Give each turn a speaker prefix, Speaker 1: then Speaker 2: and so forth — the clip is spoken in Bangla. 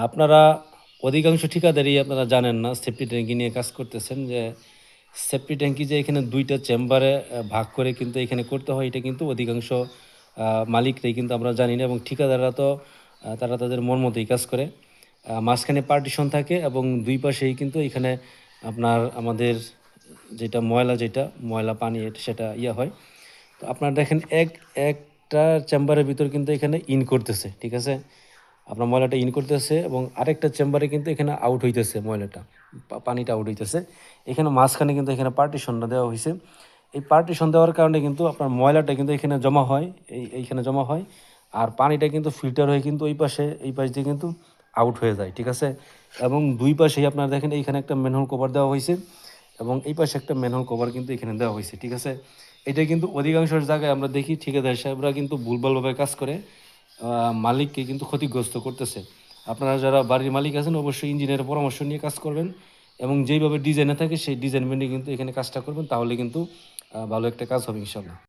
Speaker 1: আপনারা অধিকাংশ ঠিকাদারই আপনারা জানেন না সেফটি ট্যাঙ্কি নিয়ে কাজ করতেছেন যে সেফটি ট্যাঙ্কি যে এখানে ২ টা চেম্বারে ভাগ করে কিন্তু এখানে করতে হয় এটা কিন্তু অধিকাংশ মালিকরাই কিন্তু আমরা জানি না এবং ঠিকাদাররা তো তারা তাদের মন মতোই কাজ করে। মাঝখানে পার্টিশন থাকে এবং ২ পাশেই কিন্তু এখানে আপনার আমাদের ময়লা পানি সেটা হয়। তো আপনারা দেখেন একটা চেম্বারের ভিতর কিন্তু এখানে ইন করতেছে, ঠিক আছে? আপনার ময়লাটা ইন করতেছে এবং আরেকটা চেম্বারে কিন্তু এখানে আউট হইতেছে ময়লাটা, পানিটা আউট হইতেছে। এখানে মাঝখানে কিন্তু এখানে পার্টিশনটা দেওয়া হইছে। এই পার্টিশন দেওয়ার কারণে কিন্তু আপনার ময়লাটা কিন্তু এখানে জমা হয়, এইখানে জমা হয়। আর পানিটা কিন্তু ফিল্টার হয়ে কিন্তু এই পাশ দিয়ে কিন্তু আউট হয়ে যায়, ঠিক আছে? এবং ২ পাশেই আপনারা দেখেন এইখানে একটা ম্যানহোল কভার দেওয়া হইছে এবং এই পাশে একটা ম্যানহোল কভার কিন্তু এখানে দেওয়া হইছে, ঠিক আছে? এটা কিন্তু অধিকাংশ জায়গায় আমরা দেখি ঠিকাদার সাহেবরা কিন্তু ভুলভালভাবে কাজ করে মালিককে কিন্তু ক্ষতিগ্রস্ত করতেছে। আপনারা যারা বাড়ির মালিক আছেন অবশ্যই ইঞ্জিনিয়ারের পরামর্শ নিয়ে কাজ করবেন এবং যেইভাবে ডিজাইনে থাকে সেই ডিজাইন মেনে কিন্তু এখানে কাজটা করবেন তাহলে কিন্তু ভালো একটা কাজ হবে ইনশাল্লাহ।